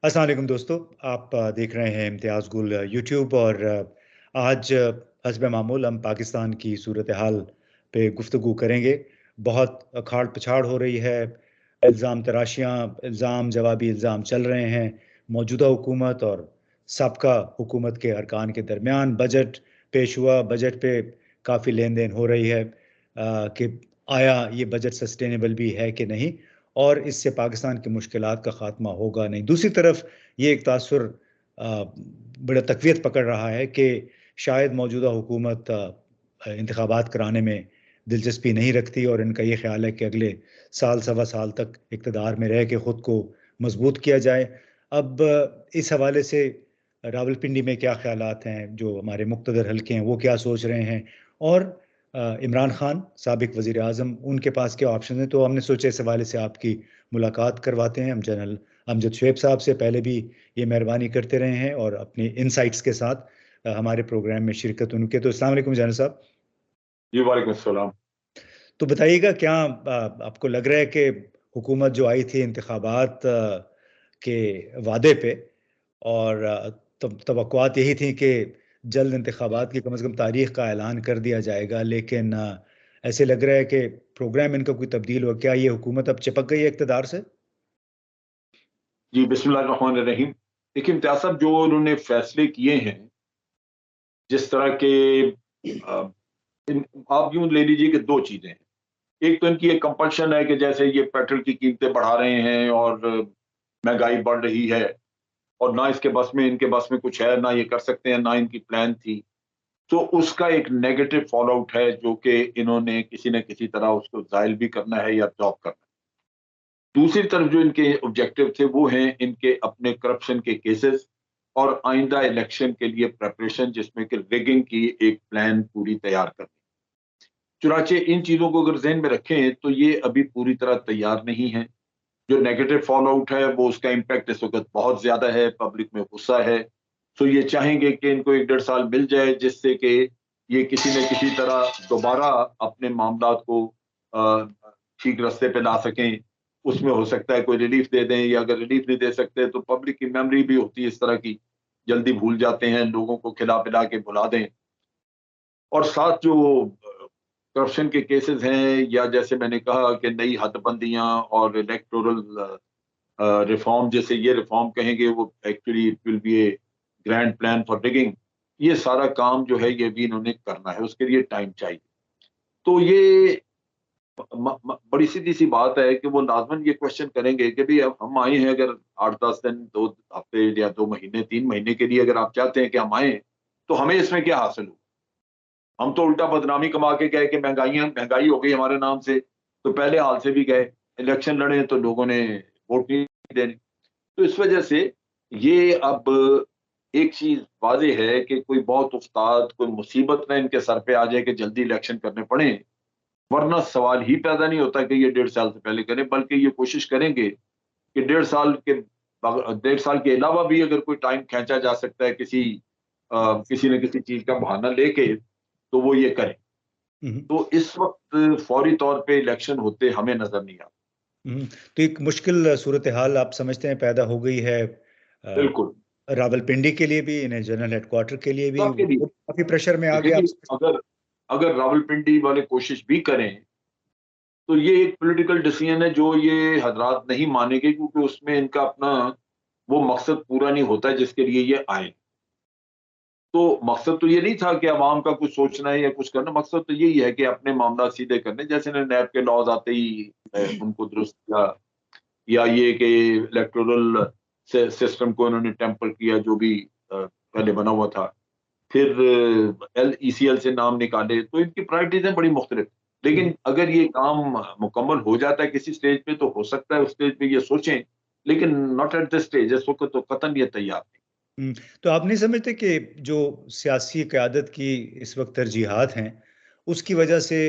अस्सलाम वालेकुम दोस्तों। आप देख रहे हैं इम्तियाज़ गुल यूट्यूब और आज हस्ब मामूल हम पाकिस्तान की सूरत हाल पे गुफ्तगू करेंगे। बहुत अखाड़ पिछाड़ हो रही है, इल्ज़ाम तराशियाँ, इल्ज़ाम जवाबी इल्ज़ाम चल रहे हैं। मौजूदा हुकूमत और साबका हुकूमत के अरकान के दरमियान बजट पेश हुआ, बजट पे काफ़ी लेन देन हो रही है कि आया ये बजट सस्टेनेबल भी है कि नहीं और इससे पाकिस्तान की मुश्किलात का ख़ात्मा होगा नहीं। दूसरी तरफ ये एक तासुर बड़ा तक़वियत पकड़ रहा है कि शायद मौजूदा हुकूमत इंतख़ाबात कराने में दिलचस्पी नहीं रखती और इनका ये ख़्याल है कि अगले साल सवा साल तक इक़्तिदार में रह के ख़ुद को मज़बूत किया जाए। अब इस हवाले से रावलपिंडी में क्या ख़्यालात हैं, जो हमारे मुक़्तदर हल्के हैं वो क्या सोच रहे हैं और इमरान खान साबिक़ वज़ीर-ए-आज़म उनके पास क्या ऑप्शन हैं। तो हमने सोचा इस हवाले से आपकी मुलाकात करवाते हैं। हम जनरल अमजद शुएब साहब से पहले भी ये मेहरबानी करते रहे हैं और अपने इनसाइट्स के साथ हमारे प्रोग्राम में शिरकत उनके। तो अस्सलाम वालेकुम जनरल साहब। जी, वालेकुम सलाम। तो बताइएगा क्या आपको लग रहा है कि हुकूमत जो आई थी इंतखाबात के वादे पे और तवक्कुआत यही थी कि जल्द इंतखाबात की कम से कम तारीख का ऐलान कर दिया जाएगा, लेकिन ऐसे लग रहा है कि प्रोग्राम इनका कोई तब्दील हुआ। क्या ये हुकूमत अब चिपक गई है इक़्तिदार से? जी, बिस्मिल्लाहिर्रहमानिर्रहीम। देखिए इम्तियाज़ साहब, जो उन्होंने फैसले किए हैं, जिस तरह के अ, इन आप यूँ ले लीजिए कि 2 चीज़ें हैं। एक तो इनकी एक कंपल्शन है कि जैसे ये पेट्रोल की कीमतें बढ़ा रहे हैं और महँगाई बढ़ रही है और ना इसके बस में इनके बस में कुछ है, ना ये कर सकते हैं, ना इनकी प्लान थी। तो उसका एक नेगेटिव फॉल आउट है जो कि इन्होंने किसी न किसी तरह उसको ज़ाइल भी करना है या ड्रॉप करना है। दूसरी तरफ जो इनके ऑब्जेक्टिव थे वो हैं इनके अपने करप्शन के केसेस और आइंदा इलेक्शन के लिए प्रिपरेशन, जिसमें कि रिगिंग की एक प्लान पूरी तैयार करनी। चुनाचे इन चीज़ों को अगर ज़हन में रखें तो ये अभी पूरी तरह तैयार नहीं है। जो नेगेटिव फॉल आउट है वो उसका इम्पैक्ट इस वक़्त बहुत ज़्यादा है, पब्लिक में गुस्सा है। तो ये चाहेंगे कि इनको 1 डेढ़ साल मिल जाए जिससे कि ये किसी न किसी तरह दोबारा अपने मामलात को अ, ठीक रास्ते पे ला सकें। उसमें हो सकता है कोई रिलीफ़ दे दें, या अगर रिलीफ़ नहीं दे सकते तो पब्लिक की मेमोरी भी होती है इस तरह की, जल्दी भूल जाते हैं, लोगों को खिला-पिला के भुला दें। और साथ जो करप्शन के केसेस हैं, या जैसे मैंने कहा कि नई हदबंदियाँ और इलेक्टोरल रिफॉर्म, जैसे ये रिफॉर्म कहेंगे, वो actually it will be A grand plan for rigging. ये सारा काम जो है ये भी इन्होंने करना है, उसके लिए टाइम चाहिए। तो ये बड़ी सीधी-सी बात है कि वो लाज़िमन ये क्वेश्चन करेंगे कि भई अब हम आए हैं, अगर 8-10 दिन, 2 हफ्ते या 2 महीने, 3 महीने के लिए अगर आप चाहते हैं कि हम आएँ, तो हमें इसमें क्या हासिल हो? हम तो उल्टा बदनामी कमा के गए कि महँगाई हो गई हमारे नाम से, तो पहले हाल से भी गए। इलेक्शन लड़े तो लोगों ने वोट नहीं देने। तो इस वजह से ये अब एक चीज़ वाज़ेह है कि कोई बहुत उस्ताद, कोई मुसीबत ना इनके सर पे आ जाए कि जल्दी इलेक्शन करने पड़े, वरना सवाल ही पैदा नहीं होता कि ये 1.5 साल से पहले करें, बल्कि ये कोशिश करेंगे कि 1.5 साल के अलावा भी अगर कोई टाइम खींचा जा सकता है किसी न किसी चीज़ का बहाना लेके, तो वो ये करें। हुँ, हुँ। तो इस वक़्त फौरी तौर पे इलेक्शन होते हमें नज़र नहीं आता। हुँ, तो एक मुश्किल सूरत-ए-हाल आप समझते हैं पैदा हो गई है बिल्कुल, रावलपिंडी के लिए भी, इन्हें जनरल हेडक्वार्टर के लिए भी, सबके लिए। वो काफ़ी प्रेशर में आ देखिए गया आप जी, समझ। अगर अगर रावलपिंडी वाले कोशिश भी करें, तो ये एक पॉलिटिकल डिसीजन है जो ये हज़रात नहीं मानेंगे, क्योंकि उसमें इनका अपना वो मकसद पूरा नहीं होता है जिसके लिए ये आए। तो मकसद तो ये नहीं था कि अवाम का कुछ सोचना है या कुछ करना, मकसद तो यही है कि अपने मामला सीधे करने। जैसे ना नैब के लॉज़ आते ही उनको दुरुस्त किया, या ये कि इलेक्टोरल सिस्टम को इन्होंने टेम्पर किया जो भी पहले बना हुआ था। फिर ईसीएल से नाम निकाले, तो इनकी प्रायोरिटीज़ बड़ी मुख्तलिफ। हुँ, लेकिन अगर ये काम मुकम्मल हो जाता है किसी स्टेज पे, तो हो सकता है उस स्टेज पे ये सोचें, लेकिन नॉट एट दिस स्टेज। इस वक़्त तो कतई ये तैयार नहीं। हुँ। तो आप नहीं समझते कि जो सियासी क़यादत की इस वक़्त तरजीहात हैं, उसकी वजह से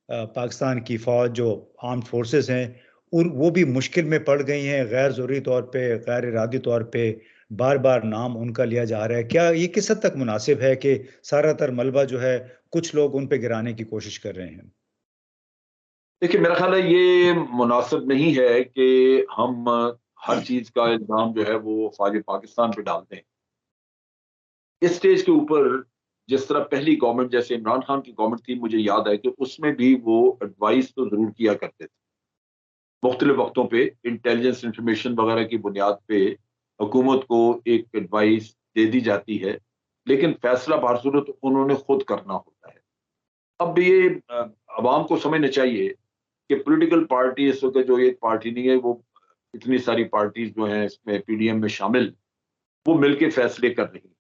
पाकिस्तान की फ़ौज जो आर्म्ड फ़ोर्सेस हैं, उन वो भी मुश्किल में पड़ गई हैं, गैर ज़रूरी तौर पे, गैर इरादी तौर पे बार-बार नाम उनका लिया जा रहा है। क्या ये किस हद तक मुनासिब है कि सारा तर मलबा जो है, कुछ लोग उन पे गिराने की कोशिश कर रहे हैं? देखिए, मेरा ख़्याल है ये मुनासिब नहीं है कि हम हर चीज का इल्जाम जो है वो फौज पाकिस्तान पे डालते हैं। इस स्टेज के ऊपर जिस तरह पहली गवर्नमेंट जैसे इमरान खान की गवर्नमेंट थी, मुझे याद है कि उसमें भी वो एडवाइस तो जरूर किया करते थे मुख्तलिफ वक्तों पे, इंटेलिजेंस इंफॉर्मेशन वगैरह की बुनियाद पे हुकूमत को एक एडवाइस दे दी जाती है, लेकिन फैसला बार सूरत उन्होंने खुद करना होता है। अब ये अवाम को समझना चाहिए कि पॉलिटिकल पार्टी इस वक्त जो एक पार्टी नहीं है, वो इतनी सारी पार्टीज जो हैं इसमें पीडीएम में शामिल, वो मिलके फैसले कर रही हैं।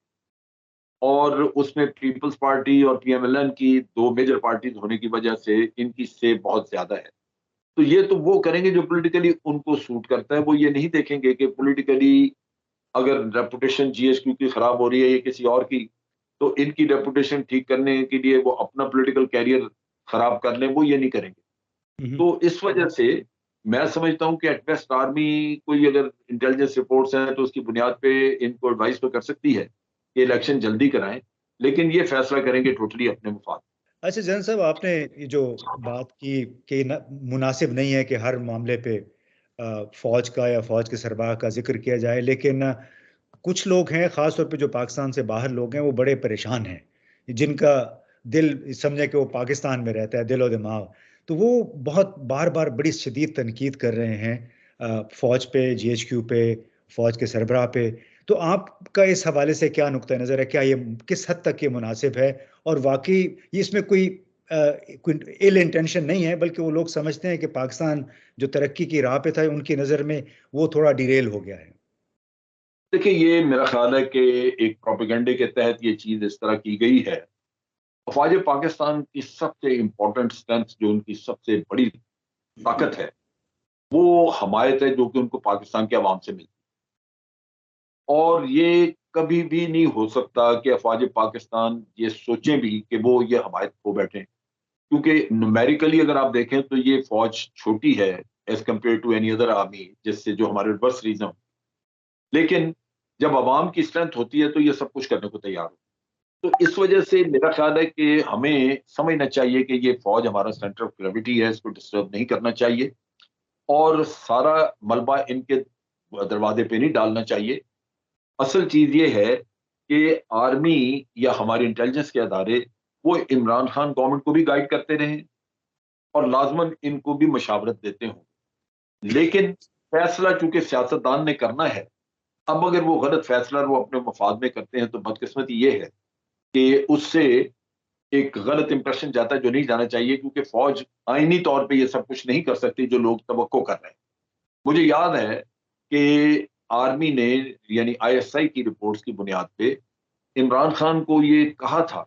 और उसमें पीपल्स पार्टी और पीएमएलएन की दो मेजर पार्टीज होने की वजह से इनकी से बहुत ज्यादा है। तो ये तो वो करेंगे जो पॉलिटिकली उनको सूट करता है, वो ये नहीं देखेंगे कि पॉलिटिकली अगर रेपुटेशन जीएचक्यू की खराब हो रही है या किसी और की, तो इनकी रेपुटेशन ठीक करने के लिए वो अपना पॉलिटिकल कैरियर खराब कर लें, वो ये नहीं करेंगे। हम्म, तो इस वजह से मैं समझता हूँ कि एट बेस्ट आर्मी कोई अगर इंटेलिजेंस रिपोर्ट्स हैं तो उसकी बुनियाद पे इनको एडवाइस तो कर सकती है कि इलेक्शन जल्दी कराएं, लेकिन ये फैसला करेंगे टोटली अपने मुफाद। अच्छा जनरल साहब, आपने ये जो बात की कि मुनासिब नहीं है कि हर मामले पे फौज का या फौज के सरबराह का जिक्र किया जाए, लेकिन कुछ लोग हैं, खास तौर पे जो पाकिस्तान से बाहर लोग हैं, वो बड़े परेशान हैं, जिनका दिल समझे कि वो पाकिस्तान में रहता है, दिल और दिमाग। तो वो बहुत बार बार बड़ी शदीद तनकीद कर रहे हैं फौज पे, जीएचक्यू पे, फौज के सरबराह पे। तो आपका इस हवाले से क्या नुक्ता नज़र है? क्या ये किस हद तक ये मुनासिब है? और वाकई ये इसमें कोई इल इंटेंशन नहीं है, बल्कि वो लोग समझते हैं कि पाकिस्तान जो तरक्की की राह पे था, उनकी नज़र में वो थोड़ा डिरेल हो गया है। देखिए, ये मेरा ख्याल है कि एक प्रोपेगेंडे के तहत ये चीज इस तरह की गई है। अफवाज पाकिस्तान की सबसे इंपॉर्टेंट स्ट्रेंथ, जो उनकी सबसे बड़ी ताकत है, वो हमायत है जो कि उनको पाकिस्तान के अवाम से मिलती है। और ये कभी भी नहीं हो सकता कि अफवाज पाकिस्तान ये सोचें भी कि वो ये हमायत खो बैठे, क्योंकि न्यूमेरिकली अगर आप देखें तो ये फौज छोटी है as compare to any other army, जिससे जो हमारे रिवर्स रीजन। लेकिन जब अवाम की स्ट्रेंथ होती है तो ये सब कुछ करने को तैयार हो। तो इस वजह से मेरा ख्याल है कि हमें समझना चाहिए कि ये फौज हमारा सेंटर ऑफ ग्रेविटी है, इसको डिस्टर्ब नहीं करना चाहिए और सारा मलबा इनके दरवाजे पे नहीं डालना चाहिए। असल चीज ये है कि आर्मी या हमारे इंटेलिजेंस के अदारे वो इमरान खान गवर्नमेंट को भी गाइड करते रहे और लाजमन इनको भी मशावरत देते हों, लेकिन फैसला चूंकि सियासतदान ने करना है। अब अगर वो गलत फैसला वो अपने मफाद में करते हैं तो बदकिस्मती ये है कि उससे एक गलत इंप्रेशन जाता है जो नहीं जाना चाहिए, क्योंकि फौज आईनी तौर पे ये सब कुछ नहीं कर सकती जो लोग तवक्को कर रहे हैं। मुझे याद है कि आर्मी ने यानी आईएसआई की रिपोर्ट्स की बुनियाद पे इमरान खान को ये कहा था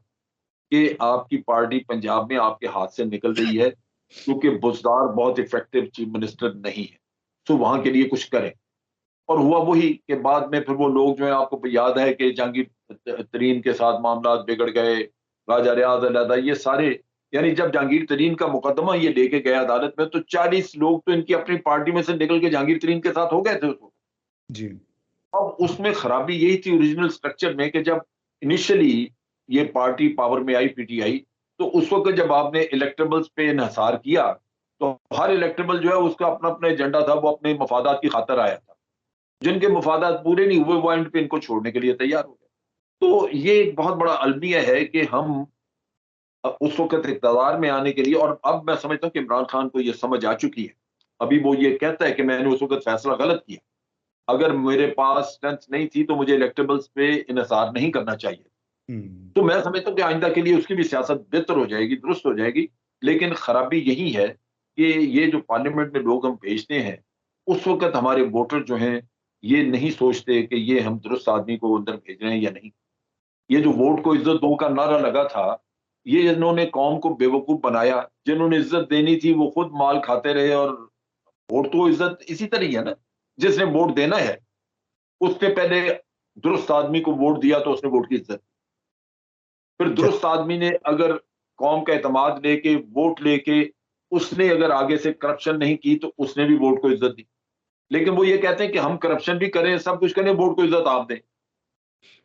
कि आपकी पार्टी पंजाब में आपके हाथ से निकल रही है, क्योंकि बुजदार बहुत इफेक्टिव चीफ मिनिस्टर नहीं है, तो वहां के लिए कुछ करें। और हुआ वही कि बाद में फिर वो लोग जो है, आपको याद है कि जहांगीर तरीन के साथ मामला बिगड़ गए, राजा रियाज अलहदा, ये सारे, यानी जब जहांगीर तरीन का मुकदमा ये लेके गए अदालत में तो 40 लोग तो इनकी अपनी पार्टी में से निकल के जहांगीर तरीन के साथ हो गए थे उसको। जी। अब उसमें खराबी यही थी ओरिजिनल स्ट्रक्चर में कि जब इनिशियली ये पार्टी पावर में आई, पीटीआई, तो उस वक्त जब आपने इलेक्टेबल्स पे इन्हिसार किया तो हर इलेक्टेबल जो है उसका अपना अपना एजेंडा था, वो अपने मफादात की खातर आया था। जिनके मफादात पूरे नहीं हुए वो एंड पे इनको छोड़ने के लिए तैयार हो गए। तो ये एक बहुत बड़ा अलमिया है कि हम उस वक्त इक़्तिदार में आने के लिए, और अब मैं समझता हूँ कि इमरान खान को ये समझ आ चुकी है। अभी वो ये कहता है कि मैंने उस वक्त फैसला गलत किया, अगर मेरे पास स्ट्रेंथ नहीं थी तो मुझे इलेक्टेबल्स पे इन्हिसार नहीं करना चाहिए। हम्म। तो मैं समझता हूँ कि आइंदा के लिए उसकी भी सियासत बेहतर हो जाएगी, दुरुस्त हो जाएगी। लेकिन खराबी यही है कि ये जो पार्लियामेंट में लोग हम भेजते हैं, उस वक्त हमारे वोटर जो हैं ये नहीं सोचते कि ये हम दुरुस्त आदमी को अंदर भेज रहे हैं या नहीं। ये जो वोट को इज्जत दो का नारा लगा था, ये इन्होंने कौम को बेवकूफ बनाया। जिन्होंने इज्जत देनी थी वो खुद माल खाते रहे, और वोट तो इज्जत इसी तरह ही है ना। जिसने वोट देना है उसने पहले दुरुस्त आदमी को वोट दिया तो उसने वोट की इज्जत, फिर दुरुस्त आदमी ने अगर कौम का एतमाद लेके वोट लेके उसने अगर आगे से करप्शन नहीं की तो उसने भी वोट को इज्जत दी। लेकिन वो ये कहते हैं कि हम करप्शन भी करें, सब कुछ करें, वोट को इज्जत आप दें,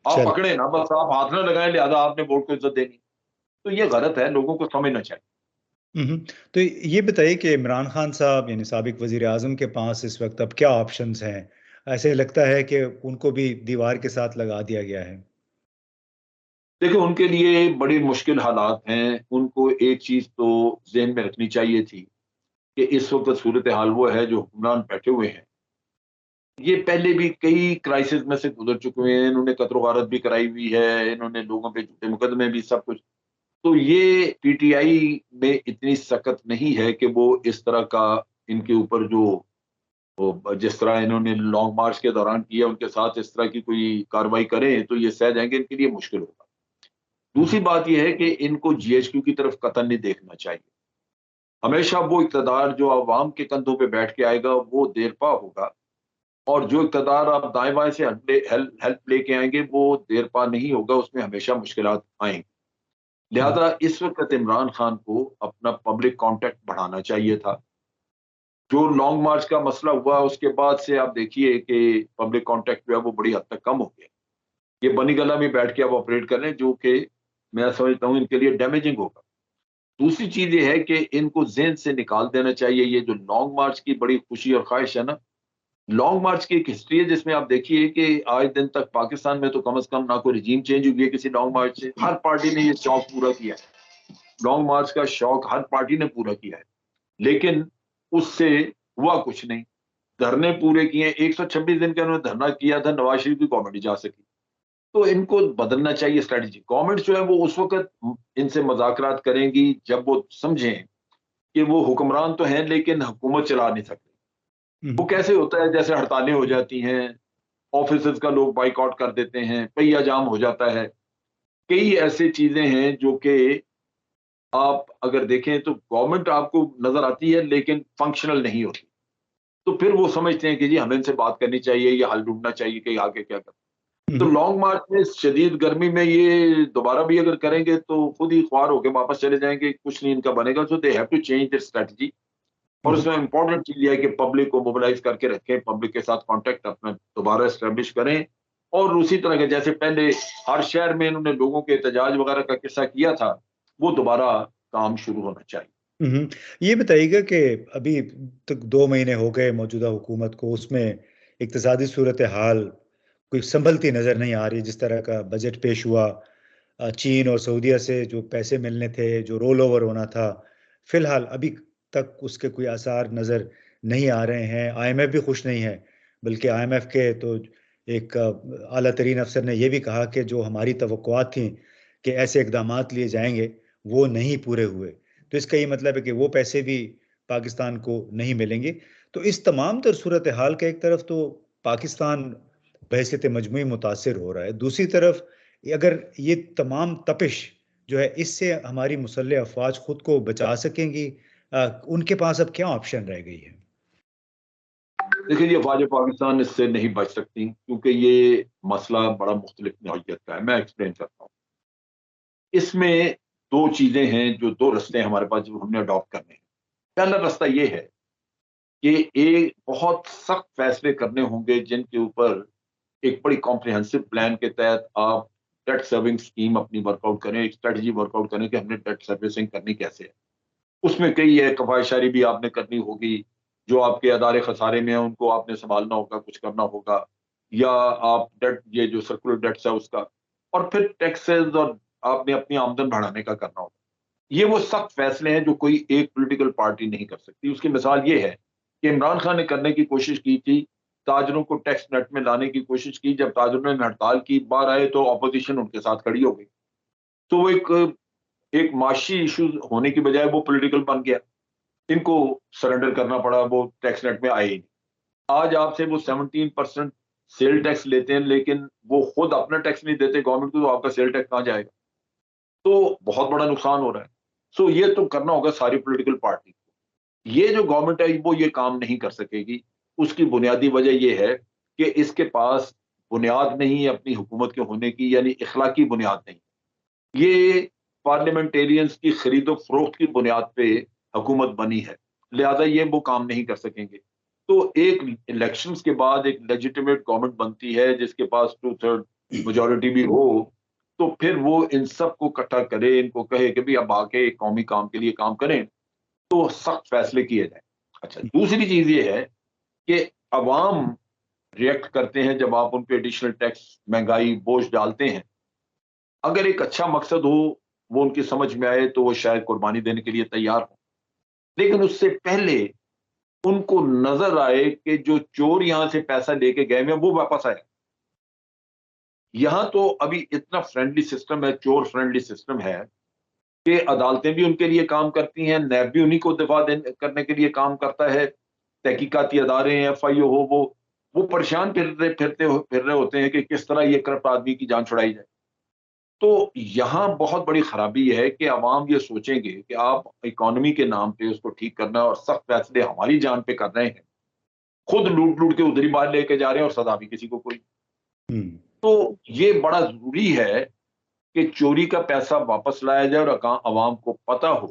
आप चल। पकड़े ना, बस आप हाथ ना लगाएं, लिहाजा आपने वोट को इज्जत देनी। तो ये गलत है, लोगों को समझना चाहिए। हम्म। तो ये बताइए कि इमरान खान साहब यानी साबिक वजीर आजम के पास इस वक्त अब क्या ऑप्शंस हैं? ऐसे लगता है कि उनको भी दीवार के साथ लगा दिया गया है। देखिए, उनके लिए बड़ी मुश्किल हालात हैं। उनको एक चीज़ तो ज़हन में रखनी चाहिए थी कि इस वक़्त सूरत-ए-हाल वो है जो हुक्मरान बैठे हुए हैं, ये पहले भी कई क्राइसिस में से गुज़र चुके हैं। इन्होंने कत्ल-वारत भी कराई हुई है, इन्होंने लोगों पे झूठे मुकदमे भी सब कुछ। तो ये पीटीआई में इतनी सख्त नहीं है कि वो इस तरह का इनके ऊपर जो जिस तरह इन्होंने लॉन्ग मार्च के दौरान किया, उनके साथ इस तरह की कोई कार्रवाई करें, तो ये सह जाएँगे, इनके लिए मुश्किल होगा। हुँ, दूसरी बात ये है कि इनको जीएचक्यू की तरफ कतई नहीं देखना चाहिए। हमेशा वो इक़्तिदार जो अवाम के कंधों पे बैठ के आएगा, वो देरपा होगा और जो इक़्तिदार आप दाएँ-बाएँ से हेल्प लेके आएँगे, वो देरपा नहीं होगा, उसमें हमेशा मुश्किलात आएँगी। हुँ, लिहाज़ा इस वक़्त इमरान खान को अपना पब्लिक कॉन्टैक्ट बढ़ाना चाहिए था। जो लॉन्ग मार्च का मसला हुआ, उसके बाद से आप देखिए कि पब्लिक कॉन्टैक्ट जो है, वो बड़ी हद तक कम हो गया। ये बनी-गला में बैठ के अब ऑपरेट कर रहे हैं, जो कि मैं समझता हूँ इनके लिए डैमेजिंग होगा। दूसरी चीज़ ये है कि इनको ज़हन से निकाल देना चाहिए, ये जो लॉन्ग मार्च की बड़ी खुशी और ख़्वाहिश है ना, लॉन्ग मार्च की एक हिस्ट्री है जिसमें आप देखिए कि आज दिन तक पाकिस्तान में तो कम से कम ना कोई रिजीम चेंज हुई है किसी लॉन्ग मार्च से। हर पार्टी ने ये शौक पूरा किया है। लॉन्ग मार्च का शौक हर पार्टी ने पूरा किया है। लेकिन उससे हुआ कुछ नहीं। धरने पूरे किए, 126 दिन का उन्होंने धरना किया था, नवाज़ शरीफ की गवर्नमेंट नहीं जा सकी। तो इनको बदलना चाहिए स्ट्रैटेजी। गवर्नमेंट जो है वो उस वक़्त इनसे मुज़ाकरात करेंगी जब वो समझें कि वो हुक्मरान तो हैं लेकिन हुकूमत चला नहीं सकते। हुँ, वो कैसे होता है जैसे हड़तालें हो जाती हैं, ऑफिसेज़ का लोग बायकॉट कर देते हैं, पहिया जाम हो जाता है। कई ऐसी चीज़ें हैं जो कि आप अगर देखें तो गवर्नमेंट आपको नज़र आती है लेकिन फंक्शनल नहीं होती। तो फिर वो समझते हैं कि जी हमें इनसे बात करनी चाहिए या हल ढूँढना चाहिए कि आगे क्या करना है। तो हुँ, लॉन्ग मार्च में शदीद गर्मी में ये दोबारा भी अगर करेंगे तो खुद ही ख्वार होके वापस चले जाएँगे, कुछ नहीं इनका बनेगा। So they have to change their strategy और हुँ, उसमें इम्पोर्टेंट चीज़ ये है कि पब्लिक को मोबिलाइज़ करके रखें, पब्लिक के साथ कॉन्टैक्ट अपना दोबारा एस्टेब्लिश करें और उसी तरह के जैसे पहले हर शहर में इन्होंने लोगों के एहतजाज वगैरह का किस्सा किया था, वो दोबारा काम शुरू होना चाहिए। हुँ। ये बताइएगा कि अभी तक 2 महीने हो गए मौजूदा हुकूमत को, उसमें इक़्तिसादी सूरत-ए-हाल कोई सँभलती नज़र नहीं आ रही, जिस तरह का बजट पेश हुआ चीन और सऊदीया से जो पैसे मिलने थे, जो रोल ओवर होना था, फ़िलहाल अभी तक उसके कोई आसार नज़र नहीं आ रहे हैं। आईएमएफ भी खुश नहीं है, बल्कि आईएमएफ के तो एक आला तरीन अफ़सर ने ये भी कहा कि जो हमारी तवक्कुआत थी कि ऐसे इक़दामात लिए जाएँगे, वो नहीं पूरे हुए। तो इसका ये मतलब है कि वो पैसे भी पाकिस्तान को नहीं मिलेंगे। तो इस तमाम तर सूरत-ए-हाल का एक तरफ तो पाकिस्तान बहैसियत मजमूई मुतासिर हो रहा है। दूसरी तरफ अगर ये तमाम तपिश जो है इससे हमारी मुसल्लह अफ़वाज खुद को बचा सकेंगी उनके पास अब क्या ऑप्शन रह गई है? देखिए, ये फ़ौज पाकिस्तान इससे नहीं बच सकती क्योंकि ये मसला बड़ा मुख्तलिफ नौइयत का है। मैं एक्सप्लेन करता हूँ। इसमें 2 चीज़ें हैं जो 2 रास्ते हैं हमारे पास जो हमने अडॉप्ट करने हैं। पहला रास्ता ये है कि एक बहुत सख्त फैसले करने होंगे जिनके ऊपर एक बड़ी कॉम्प्रिहेंसिव प्लान के तहत आप डेट सर्विंग स्कीम अपनी वर्कआउट करें, एक स्ट्रेटजी वर्कआउट करें कि हमने डेट सर्विसिंग करनी कैसे है। उसमें कई है, कफ़ायशारी भी आपने करनी होगी, जो आपके अदारे खसारे में हैं उनको आपने सँभालना होगा, कुछ करना होगा या आप डेट ये जो सर्कुलर डेट्स है उसका और फिर टैक्सेस और आपने अपनी आमदन बढ़ाने का करना होगा। ये वो सख्त फैसले हैं जो कोई एक पॉलिटिकल पार्टी नहीं कर सकती। उसकी मिसाल ये है कि इमरान खान ने करने की कोशिश की थी, ताजिरों को टैक्स नेट में लाने की कोशिश की, जब ताजिरों ने हड़ताल की, बाहर आए तो ऑपोज़िशन उनके साथ खड़ी हो गई। तो वो एक एक माशी इश्यू होने की बजाय वो पॉलिटिकल बन गया। इनको सरेंडर करना पड़ा, वो टैक्स नेट में आए ही नहीं। आज आपसे वो 17% सेल टैक्स लेते हैं, लेकिन वो खुद अपना टैक्स नहीं देते गवर्नमेंट को, तो आपका सेल टैक्स कहाँ जाएगा? तो बहुत बड़ा नुकसान हो रहा है। सो ये तो करना होगा सारी पॉलिटिकल पार्टी को। ये जो गवर्नमेंट है वो ये काम नहीं कर सकेगी। उसकी बुनियादी वजह ये है कि इसके पास बुनियाद नहीं है अपनी हुकूमत के होने की, यानी इखलाकी बुनियाद नहीं। ये पार्लियामेंटेरियंस की खरीदो-फरोख्त की बुनियाद पे हुकूमत बनी है। लिहाज़ा ये वो काम नहीं कर सकेंगे। तो एक इलेक्शंस के बाद एक लेजिटिमेट गवर्नमेंट बनती है जिसके पास 2/3 मेजॉरिटी भी हो, तो फिर वो इन सबको इकट्ठा करे, इनको कहे कि भई अब आके कौमी काम के लिए काम करें, तो सख्त फैसले किए जाएँ। अच्छा, दूसरी चीज़ ये है कि अवाम रिएक्ट करते हैं जब आप उन पे एडिशनल टैक्स, महंगाई, बोझ डालते हैं। अगर एक अच्छा मकसद हो, वो उनकी समझ में आए, तो वो शायद कुर्बानी देने के लिए तैयार हो। लेकिन उससे पहले उनको नजर आए कि जो चोर यहां से पैसा लेके गए हैं वो वापस आए। यहां तो अभी इतना फ्रेंडली सिस्टम है, चोर फ्रेंडली सिस्टम है कि अदालतें भी उनके लिए काम करती हैं, नैब भी उन्हीं को दिफा करने के लिए काम करता है, तहकीकाती अदारे हैं, एफआईओ हो, वो परेशान फिर रहे होते हैं कि किस तरह ये करप्ट आदमी की जान छुड़ाई जाए। तो यहाँ बहुत बड़ी खराबी है कि अवाम ये सोचेंगे कि आप इकोनॉमी के नाम पे उसको ठीक करना और सख्त फैसले हमारी जान पे कर रहे हैं, खुद लूट लूट के उधरी बाहर लेके जा रहे हैं और सजा भी किसी को कोई। तो ये बड़ा जरूरी है कि चोरी का पैसा वापस लाया जाए और अवाम को पता हो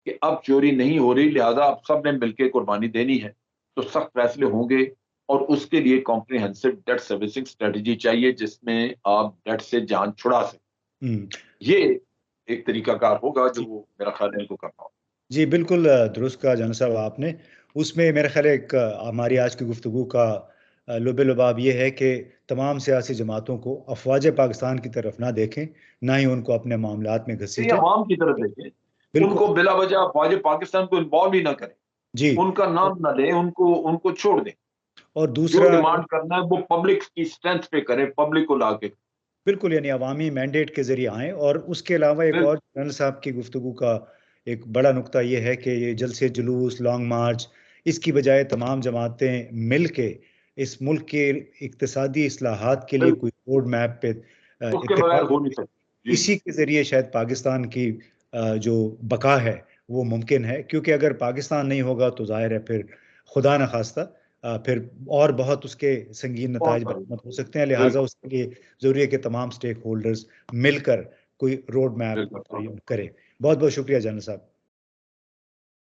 कि अब चोरी नहीं हो रही, लिहाजा अब सब ने मिलकर कुर्बानी देनी है। तो सख्त फैसले होंगे और उसके लिए कॉम्प्रिहेंसिव डेट सर्विसिंग स्ट्रेटजी चाहिए जिसमें आप डेट से जान छुड़ा सकें। ये एक तरीकाकार होगा जो मेरा ख्याल है इनको करना होगा। जी बिल्कुल दुरुस्त कहा जाना साहब आपने। उसमें मेरा ख्याल है एक हमारी आज की गुफ्तगू का लुबे लुबाब ये है कि तमाम सियासी जमातों को अफवाज पाकिस्तान की तरफ ना देखें, ना ही उनको अपने मामलात में ये घसीटें। अवाम की तरफ देखें, बिल्कुल। उनको बिला वजह अफवाज पाकिस्तान को इन्वॉल्व ही ना करें, जी। उनका नाम ना लें, उनको उनको छोड़ दें। और जो दूसरा, डिमांड करना है वो पब्लिक की स्ट्रेंथ पे करें, पब्लिक को लाके। बिल्कुल, यानी अवामी मैंडेट के ज़रिए आएँ। और उसके अलावा एक और जनरल साहब की गुफ्तगू का एक बड़ा नुक्ता ये है कि ये जलसे जुलूस, लॉन्ग मार्च, इसकी बजाय तमाम जमातें मिल के इस मुल्क के इक्तिसादी इस्लाहात के लिए कोई रोड मैप पे उसके बगैर इत्तेफाक, हो नहीं सकती। जी इसी के ज़रिए शायद पाकिस्तान की जो बका है वो मुमकिन है। क्योंकि अगर पाकिस्तान नहीं होगा तो ज़ाहिर है फिर खुदा न खास्ता फिर और बहुत उसके संगीन बहुत नताइज सारी बरामद हो सकते हैं। लिहाजा बिल्कुल उसके लिए ज़रूरी है कि तमाम स्टेक होल्डर्स मिलकर कोई रोड मैप बिल्कुल। तय्युम करें। बहुत बहुत शुक्रिया जनरल साहब।